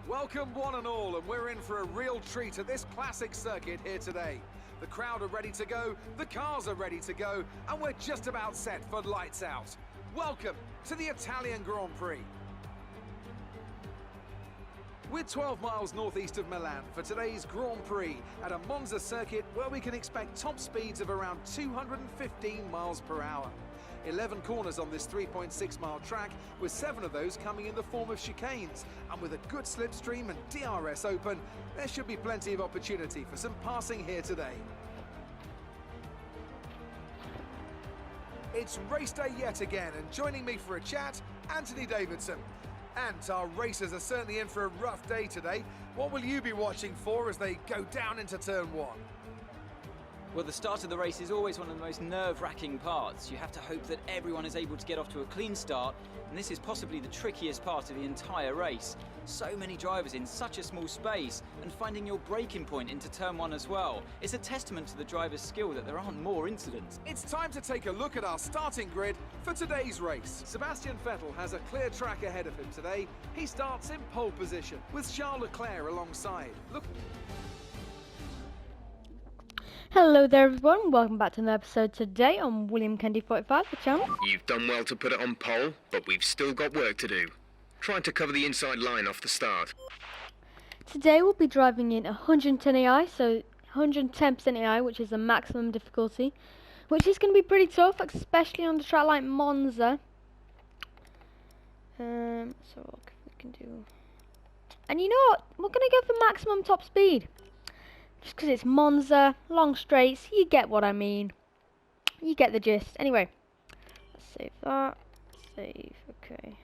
Welcome one and all, and we're in for a real treat at this classic circuit here today. The crowd are ready to go, the cars are ready to go, and we're just about set for lights out. Welcome to the Italian Grand Prix. We're 12 miles northeast of Milan for today's Grand Prix at a Monza circuit where we can expect top speeds of around 215 miles per hour. 11 corners on this 3.6-mile track, with 7 of those coming in the form of chicanes. And with a good slipstream and DRS open, there should be plenty of opportunity for some passing here today. It's race day yet again, and joining me for a chat, Anthony Davidson. And our racers are certainly in for a rough day today. What will you be watching for as they go down into turn 1? Well, the start of the race is always one of the most nerve-wracking parts. You have to hope that everyone is able to get off to a clean start, and this is possibly the trickiest part of the entire race. So many drivers in such a small space, and finding your braking point into turn 1 as well. It's a testament to the driver's skill that there aren't more incidents. It's time to take a look at our starting grid for today's race. Sebastian Vettel has a clear track ahead of him today. He starts in pole position, with Charles Leclerc alongside. Hello there everyone, welcome back to another episode today on William Kennedy 45, the channel. You've done well to put it on pole, but we've still got work to do. Trying to cover the inside line off the start. Today we'll be driving in 110 AI, so 110% AI, which is the maximum difficulty, which is going to be pretty tough, especially on the track like Monza. So look if we can do... And you know what, we're going to go for maximum top speed. Just because it's Monza, long straights, you get what I mean. You get the gist. Anyway, let's save that. Save, okay.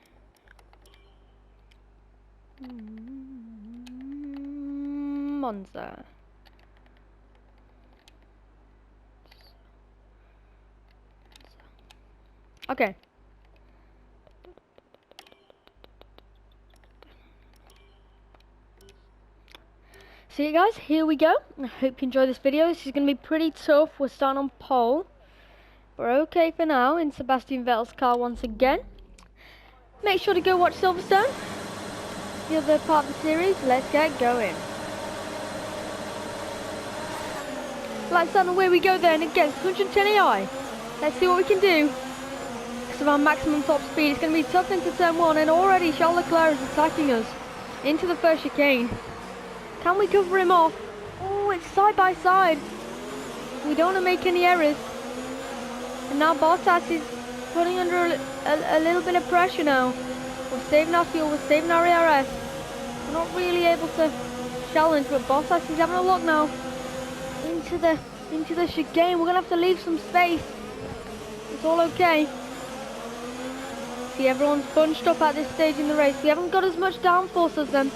Monza. Okay. So yeah guys, here we go. I hope you enjoy this video. This is going to be pretty tough. We're starting on pole. We're okay for now in Sebastian Vettel's car once again. Make sure to go watch Silverstone, the other part of the series. Let's get going. Lights on, away we go then against 110 AI. Let's see what we can do. Because of our maximum top speed, it's going to be tough into turn 1, and already Charles Leclerc is attacking us into the first chicane. Can we cover him off? Oh, it's side by side. We don't want to make any errors. And now Bottas is putting under a little bit of pressure now. We're saving our fuel, we're saving our ARS. We're not really able to challenge, but Bottas is having a look now. Into the chicane. We're going to have to leave some space. It's all okay. See, everyone's bunched up at this stage in the race. We haven't got as much downforce as them,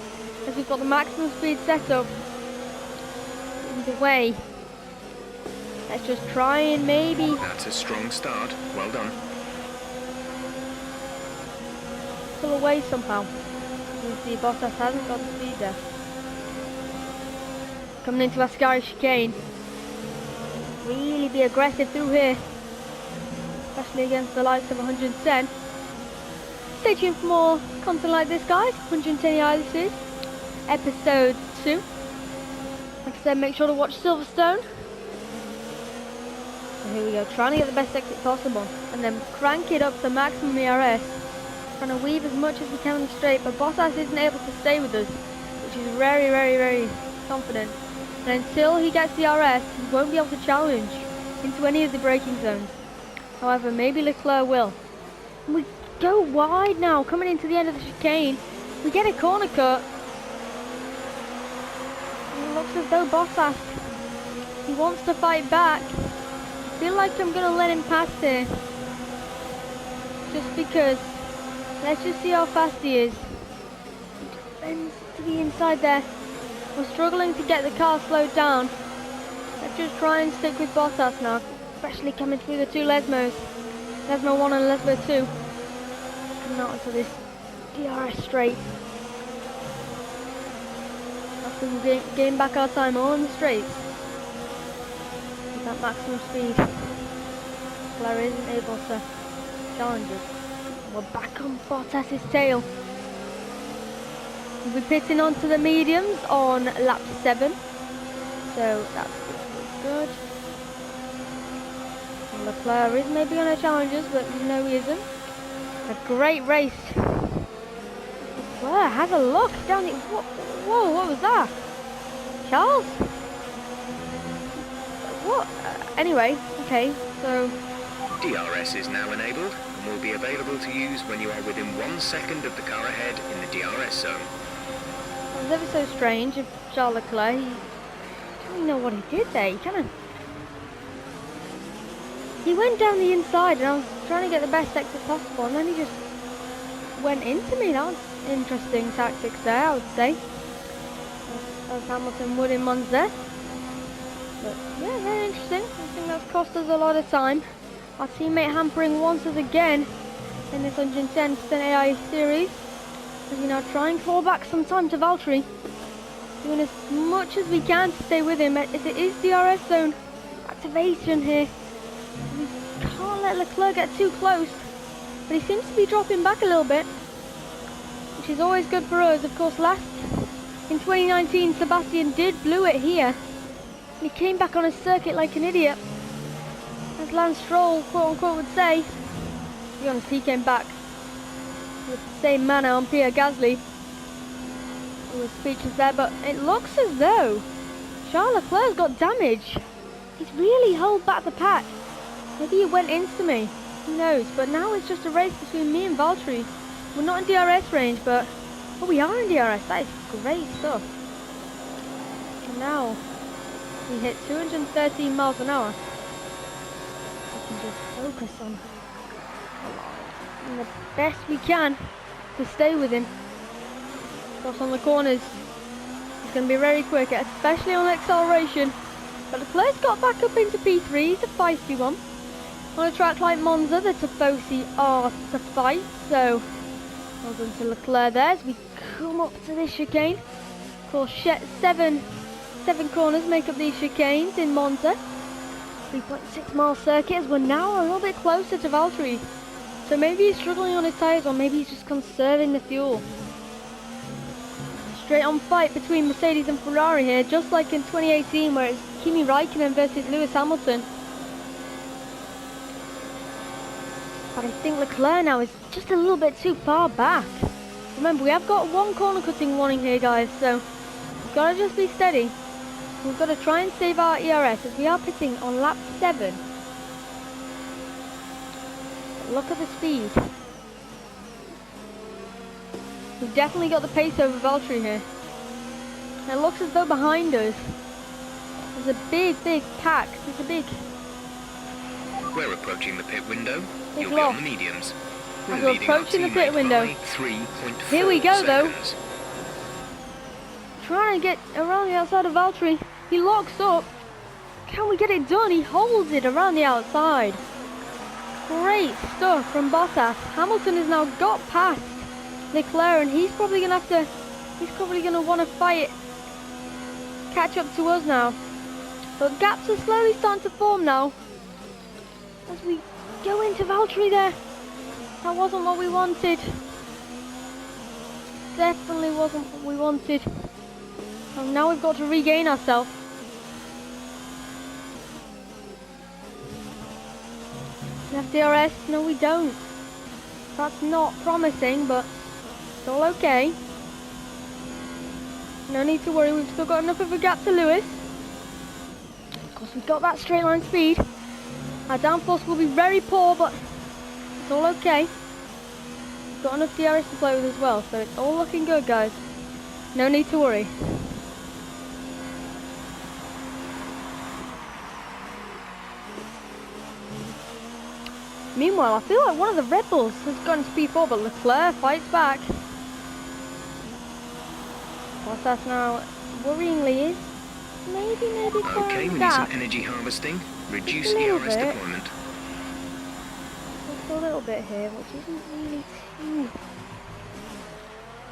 as we've got the maximum speed set up. Either way, let's just try and maybe... That's a strong start. Well done. Pull away somehow. You see, Bottas hasn't got the speed there. Coming into Ascari chicane. Really be aggressive through here, especially against the likes of 110. Stay tuned for more content like this, guys. 110 AI this is. Episode 2. Like I said, make sure to watch Silverstone. So here we go, trying to get the best exit possible, and then crank it up to maximum ERS. Trying to weave as much as we can on the straight, but Bottas isn't able to stay with us, which is very, very, very confident. And until he gets the RS, he won't be able to challenge into any of the braking zones. However, maybe Leclerc will. And we go wide now, coming into the end of the chicane. We get a corner cut. It looks as though Bottas, he wants to fight back. I feel like I'm going to let him pass here. Just because. Let's just see how fast he is. Bends to the inside there. We're struggling to get the car slowed down. Let's just try and stick with Bottas now. Especially coming through the two Lesmos. Lesmo 1 and Lesmo 2. Coming out into this DRS straight. We'll gain back our time all in the straights. With that maximum speed. Leclerc isn't able to challenge us. We're back on Bottas's tail. We'll be pitting onto the mediums on lap 7. So that's good. Leclerc is maybe on our challenges, but no he isn't. A great race. Leclerc, have a look down the... Whoa, what was that? Charles? What? Anyway, okay, so... DRS is now enabled and will be available to use when you are within 1 second of the car ahead in the DRS zone. It was ever so strange of Charles Leclerc. I don't even know what he did there. He went down the inside and I was trying to get the best exit possible, and then he just went into me. That was interesting tactics there, I would say. As Hamilton would in Monza. But yeah, very interesting. I think that's cost us a lot of time. Our teammate hampering once us again in this 110% AI series. As we now try and claw back some time to Valtteri. Doing as much as we can to stay with him, as it is DRS zone activation here. We can't let Leclerc get too close, but he seems to be dropping back a little bit, which is always good for us. Of course, in 2019, Sebastian did blew it here. He came back on his circuit like an idiot, as Lance Stroll, quote unquote, would say. To be honest, he came back with the same manner on Pierre Gasly. He was speechless there, but it looks as though Charles Leclerc's got damage. He's really held back the pack. Maybe he went into me, who knows, but now it's just a race between me and Valtteri. We're not in DRS range, but we are in DRS. That is great stuff. And now we hit 213 miles an hour. We can just focus on doing the best we can to stay with him. Of course, on the corners, it's going to be very quick, especially on acceleration. But Leclerc's got back up into P3, he's a feisty one. On a track like Monza, the Tifosi are to fight, so well done to Leclerc there as we come up to this chicane. Of course, seven corners make up these chicanes in Monza. 3.6 mile circuit, as we're now a little bit closer to Valtteri. So maybe he's struggling on his tyres, or maybe he's just conserving the fuel. Straight on fight between Mercedes and Ferrari here, just like in 2018 where it's Kimi Raikkonen versus Lewis Hamilton. But I think Leclerc now is just a little bit too far back. Remember, we have got one corner cutting warning here, guys, so we've got to just be steady. We've got to try and save our ERS as we are pitting on lap 7. But look at the speed. We've definitely got the pace over Valtteri here. And it looks as though behind us there's a big pack. There's a big... We're approaching the pit window. Big You'll be on the mediums. As we're approaching the pit window. Here we go, though. Trying to get around the outside of Valtteri. He locks up. Can we get it done? He holds it around the outside. Great stuff from Bottas. Hamilton has now got past Leclerc, and he's probably going to want to fight, catch up to us now. But gaps are slowly starting to form now. As we go into Valtteri there. That wasn't what we wanted. Definitely wasn't what we wanted. And now we've got to regain ourselves. We have DRS? No, we don't. That's not promising, but it's all okay. No need to worry, we've still got enough of a gap to Lewis. Of course, we've got that straight line speed. Our downforce will be very poor, but it's all okay. We've got enough DRS to play with as well, so it's all looking good, guys. No need to worry. Meanwhile, I feel like one of the Red Bulls has gone to P4, but Leclerc fights back. Bottas now worryingly is maybe Okay, we need some energy harvesting. Reduce ERS deployment. Just a little bit here, which isn't really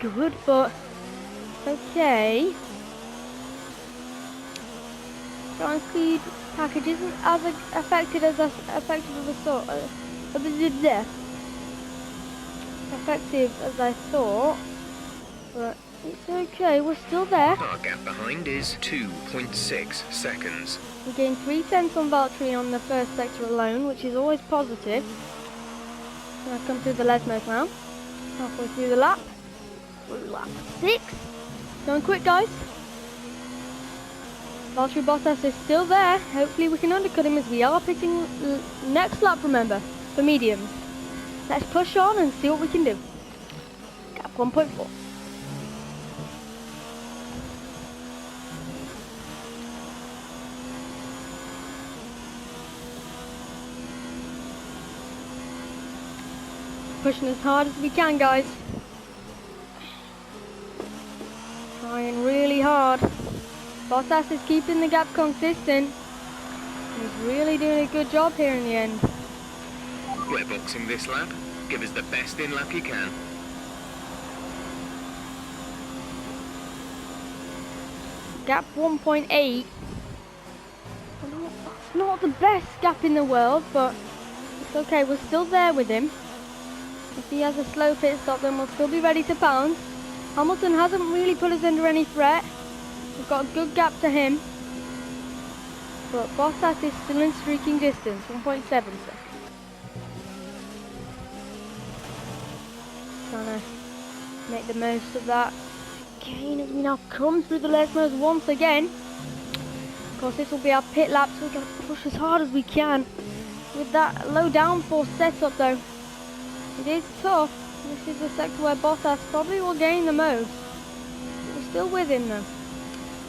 too good, but okay. Ground speed package isn't as effective as I thought, but It's okay, we're still there. Our gap behind is 2.6 seconds. We gained 3/10 on Valtteri on the first sector alone, which is always positive. Gonna come through the Lesmos now. Halfway through the lap. Through lap 6. Going quick, guys. Valtteri Bottas is still there. Hopefully we can undercut him as we are pitting next lap, remember, for mediums. Let's push on and see what we can do. Gap 1.4. Pushing as hard as we can, guys. Trying really hard. Bottas is keeping the gap consistent. He's really doing a good job here in the end. We're boxing this lap. Give us the best in lap you can. Gap 1.8. That's not the best gap in the world, but it's okay. We're still there with him. If he has a slow pit stop, then we'll still be ready to pounce. Hamilton hasn't really put us under any threat. We've got a good gap to him. But Bottas is still in streaking distance, 1.7 seconds. Trying to make the most of that gain as we now come through the Lesmos once again. Of course, this will be our pit lap, so we're going to push as hard as we can. With that low downforce setup though, it is tough. This is the sector where Bottas probably will gain the most. We're still with him though.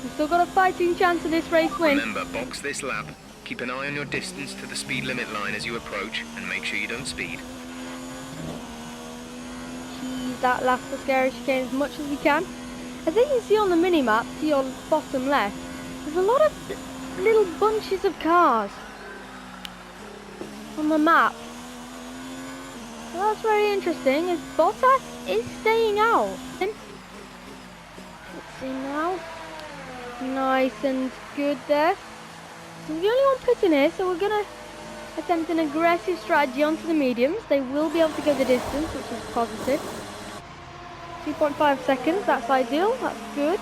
We've still got a fighting chance of this race win. Remember, box this lap. Keep an eye on your distance to the speed limit line as you approach, and make sure you don't speed. Use that last scary chicane as much as we can. As you can see on the mini-map to your bottom left, there's a lot of little bunches of cars on the map. So that's very interesting, as Bottas is staying out. Let's see now. Nice and good there. So we're the only one pitting here, so we're going to attempt an aggressive strategy onto the mediums. They will be able to go the distance, which is positive. 2.5 seconds, that's ideal, that's good.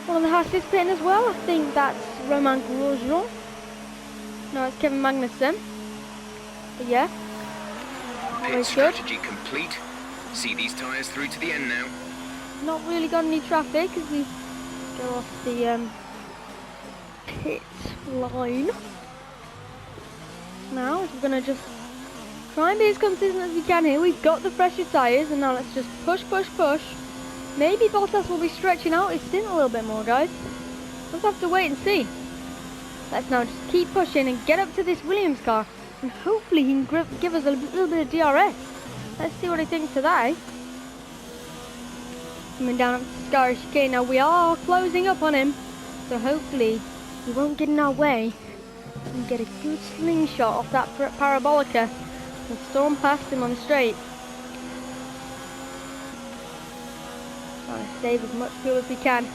One of the Haas is pitting as well. I think that's Romain Grosjean. No, it's Kevin Magnussen. But yeah. Pit strategy complete. See these tyres through to the end now. Not really got any traffic as we go off the pit line. Now we're going to just try and be as consistent as we can here. We've got the fresher tyres and now let's just push, push, push. Maybe Bottas will be stretching out his stint a little bit more, guys. We'll have to wait and see. Let's now just keep pushing and get up to this Williams car. And hopefully he can give us a little bit of DRS. Let's see what he thinks of that, eh? Coming down up to Scary Chicane. Now we are closing up on him. So hopefully he won't get in our way. And get a good slingshot off that parabolica. And storm past him on the straight. Trying to save as much fuel as we can.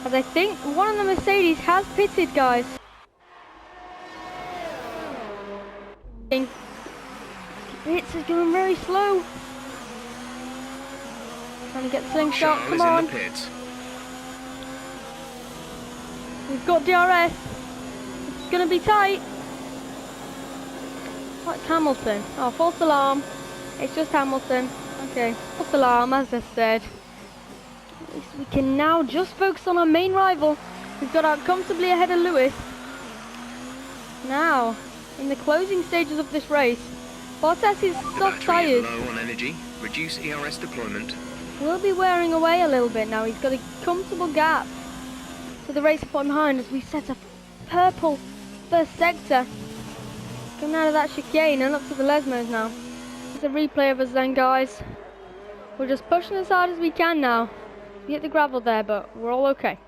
As I think one of the Mercedes has pitted, guys. Pits is going very slow. Trying to get the slingshot, come on. We've got DRS. It's going to be tight. What's Hamilton? Oh, false alarm. It's just Hamilton. Okay, false alarm, as I said. At least we can now just focus on our main rival. We've got out comfortably ahead of Lewis. Now, in the closing stages of this race, Bottas' soft tyres low on energy. Reduce ERS deployment. will be wearing away a little bit now. He's got a comfortable gap to the race point behind as we set a purple first sector. Coming out of that chicane and up to the Lesmos now. It's a replay of us then, guys. We're just pushing as hard as we can now. We hit the gravel there, but we're all okay.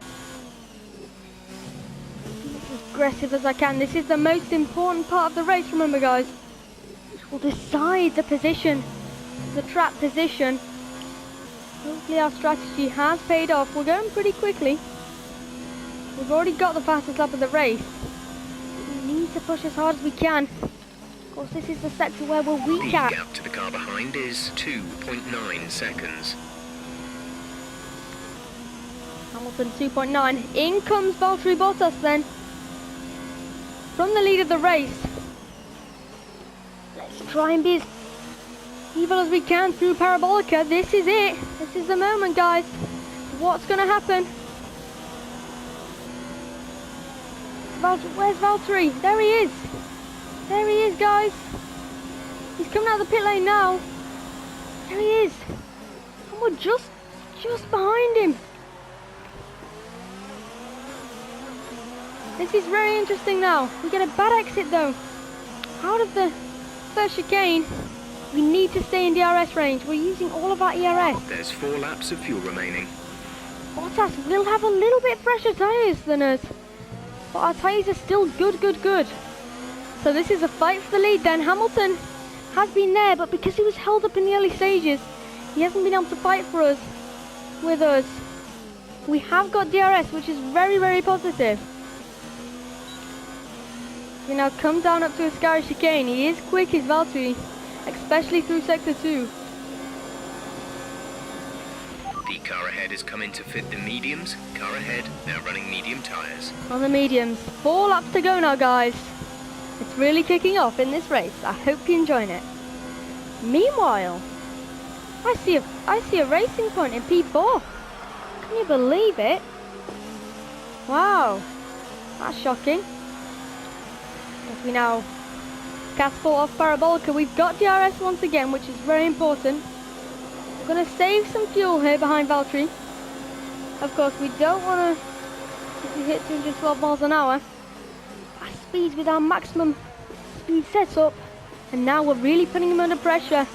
As aggressive as I can. This is the most important part of the race, remember, guys. Which will decide the position, the track position. Hopefully our strategy has paid off. We're going pretty quickly. We've already got the fastest lap of the race. We need to push as hard as we can. Of course, this is the sector where we're weak at. The gap to the car behind is 2.9 seconds. Hamilton 2.9. In comes Valtteri Bottas then. From the lead of the race. Let's try and be as evil as we can through Parabolica. This is it. This is the moment, guys. What's going to happen? Where's Valtteri? There he is. There he is, guys. He's coming out of the pit lane now. There he is. And we're just behind him. This is very interesting now. We get a bad exit though. Out of the first chicane. We need to stay in DRS range. We're using all of our ERS. There's 4 laps of fuel remaining. Bottas will have a little bit fresher tyres than us. But our tyres are still good. So this is a fight for the lead then. Hamilton has been there, but because he was held up in the early stages, he hasn't been able to fight for us. With us. We have got DRS, which is very positive. We now come down up to a scary chicane. He is quick, is Valtteri, especially through sector 2. The car ahead is coming to fit the mediums. Car ahead now running medium tyres. On the mediums. 4 laps to go now, guys. It's really kicking off in this race. I hope you're enjoying it. Meanwhile, I see a racing point in P4. Can you believe it? Wow, that's shocking. As we now catapult off Parabolica, we've got DRS once again, which is very important. We're going to save some fuel here behind Valtteri. Of course, we don't want to hit 212 miles an hour. Fast speeds with our maximum speed setup, and now we're really putting him under pressure.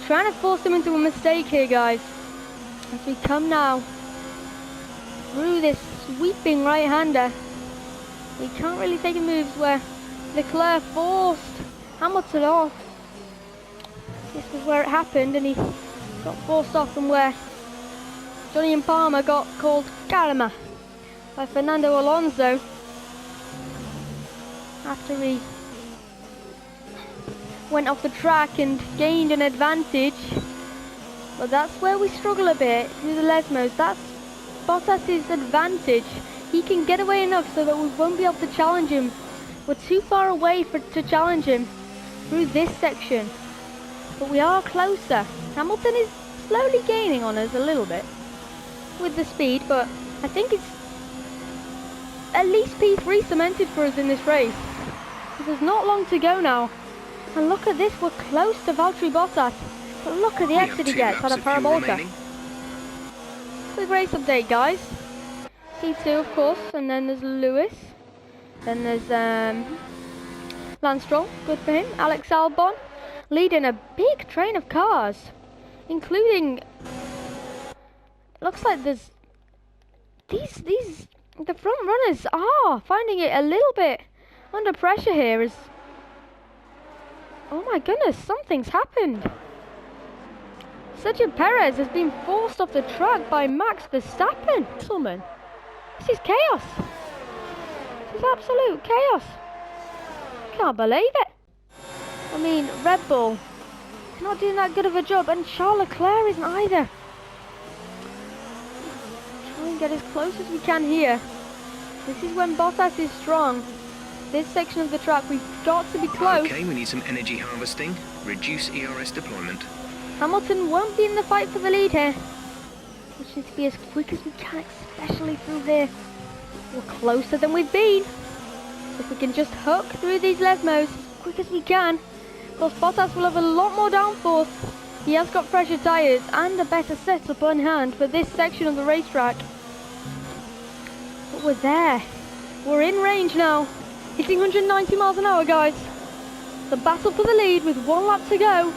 Trying to force him into a mistake here, guys. As we come now through this sweeping right-hander, we can't really take moves where Leclerc forced Hamilton off. This was where it happened, and he got forced off from where Johnny and Palmer got called Karma by Fernando Alonso after he went off the track and gained an advantage. But that's where we struggle a bit through the Lesmos. That's Bottas' advantage. He can get away enough so that we won't be able to challenge him. We're too far away to challenge him through this section. But we are closer. Hamilton is slowly gaining on us a little bit with the speed, but I think it's at least P3 cemented for us in this race. There's not long to go now. And look at this, we're close to Valtteri Bottas. But look at the exit he gets out of Parabolica. Quick race update, guys. P2, of course, and then there's Lewis. Then there's Lance Stroll, good for him. Alex Albon leading a big train of cars, including, looks like there's the front runners are finding it a little bit under pressure here. As oh my goodness, something's happened. Sergio Perez has been forced off the track by Max Verstappen. Gentlemen, this is chaos. This is absolute chaos. Can't believe it. I mean, Red Bull, they're not doing that good of a job, and Charles Leclerc isn't either. Try and get as close as we can here. This is when Bottas is strong. This section of the track, we've got to be close. Okay, we need some energy harvesting. Reduce ERS deployment. Hamilton won't be in the fight for the lead here. We need to be as quick as we can, especially through there. We're closer than we've been. If we can just hook through these Lesmos as quick as we can, of course Bottas will have a lot more downforce. He has got fresher tyres and a better setup on hand for this section of the racetrack. But we're there. We're in range now. Hitting 190 miles an hour, guys. The battle for the lead with 1 lap to go.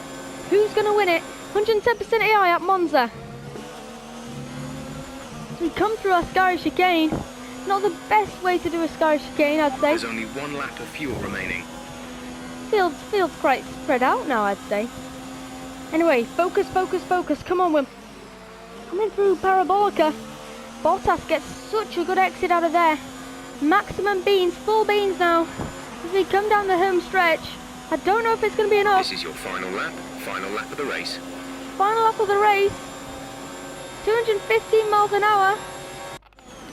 Who's going to win it? 110% AI at Monza. As we come through our scary chicane. Not the best way to do a scary chicane, I'd say. There's only 1 lap of fuel remaining. Field's quite spread out now, I'd say. Anyway, focus. Come on, we're coming through Parabolica. Bottas gets such a good exit out of there. Maximum beans, full beans now. As we come down the home stretch. I don't know if it's going to be enough. This is your final lap of the race. Final lap of the race. 215 miles an hour.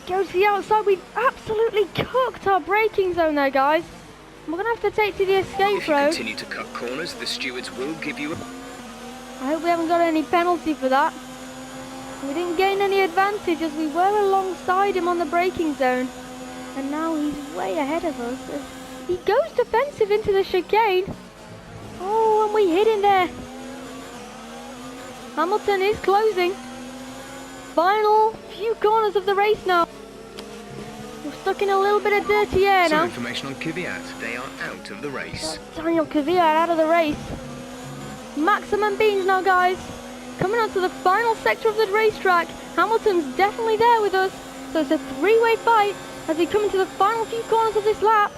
go to the outside. We absolutely cooked our braking zone there, guys. We're going to have to take to the escape If you road. continue to cut corners, the stewards will give you a... I hope we haven't got any penalty for that. We didn't gain any advantage as we were alongside him on the braking zone. And now he's way ahead of us. He goes defensive into the chicane. Oh, and we hit him there. Hamilton is closing. Final few corners of the race now. We're stuck in a little bit of dirty air Some now. information on Kvyat. They are out of the race. Daniel Kvyat out of the race. Maximum beans now, guys. Coming on to the final sector of the racetrack. Hamilton's definitely there with us. So it's a three-way fight as we come into the final few corners of this lap.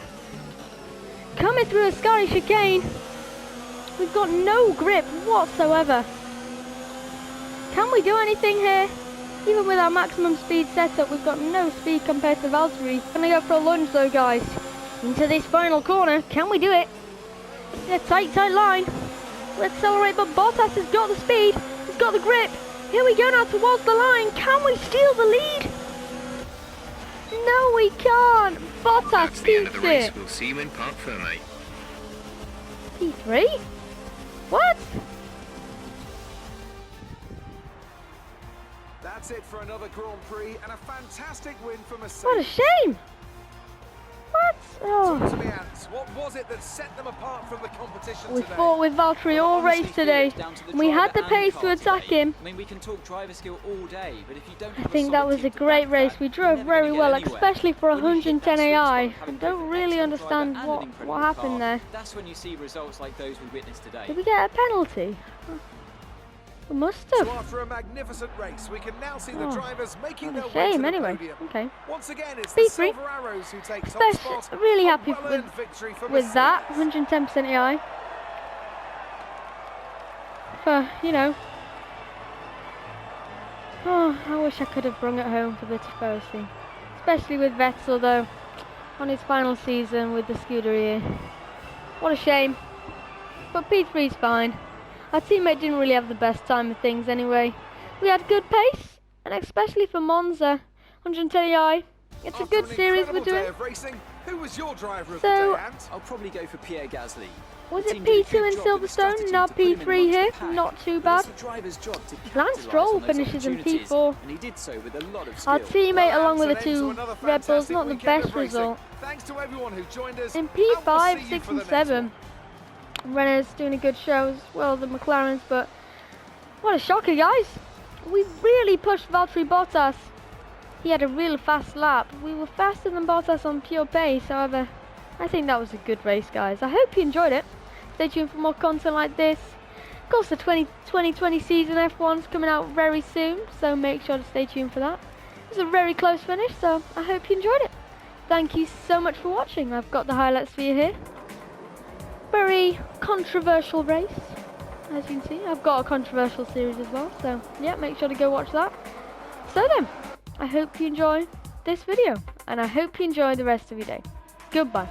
Coming through a scary chicane. We've got no grip whatsoever. Can we do anything here? Even with our maximum speed setup, we've got no speed compared to Valtteri. Gonna go for a lunge though, guys. Into this final corner. Can we do it? It's a tight line. Let's accelerate, but Bottas has got the speed. He's got the grip. Here we go now towards the line. Can we steal the lead? No, we can't. Bottas That's the end of beats the race. it. We'll see you in Parc Fermé. P3? What? That's it for another Grand Prix and a fantastic win for Mercedes. What a shame. What? Oh. Talk to me, Ants. What was it that set them apart from the competition We today? fought with Valtteri all Honestly, race today. it's down to the And we had driver the and pace car to attack today. him. I mean, we can talk driver skill all day, but if you don't I have think a that solid was a team to great back race. that, We you're drove never very gonna well, get anywhere. especially for When you hit 110 that sweet spot AI. of I having both don't an really excellent understand driver and what an incredible happened car. there. That's when you see results like those we witnessed today. Did we get a penalty? We must So have. after a magnificent race, we can now see the Oh, drivers making What their a way to shame the anyway. podium. Okay. Once again, it's the P3. Silver Arrows who take top spot. Really A happy well-earned victory for with that. Mercedes. 110% AI. For, you know. Oh, I wish I could have brung it home for the Tifosi. Especially with Vettel though. On his final season with the Scuderia. What a shame. But P3's fine. Our teammate didn't really have the best time of things anyway. We had good pace, and especially for Monza, 110 AI. It's a After good an series we're incredible day doing. of racing, who was your driver of So- the day, Ant? I'll probably go for Pierre Gasly. Was The it team did a P2 good in job with the Silverstone, strategy now to put him in P3 amongst here? the pack, Not too but bad. it's the driver's job to Lance capitalise Stroll on those finishes in opportunities, P4. and he did so with a lot of skill. Our teammate Well, along with the Ant, and into two another Red Bulls, fantastic not the weekend best of racing. result. Thanks to everyone who joined us. In and we'll P5, see you 6 for and the next 7. Renault's doing a good show as well, the McLarens, but what a shocker, guys. We really pushed Valtteri Bottas. He had a real fast lap. We were faster than Bottas on pure pace, however, I think that was a good race, guys. I hope you enjoyed it. Stay tuned for more content like this. Of course, the 2020 season F1's coming out very soon, so make sure to stay tuned for that. It was a very close finish, so I hope you enjoyed it. Thank you so much for watching. I've got the highlights for you here. Very controversial race, as you can see. I've got a controversial series as well, so yeah, make sure to go watch that. So then, I hope you enjoy this video, and I hope you enjoy the rest of your day. Goodbye.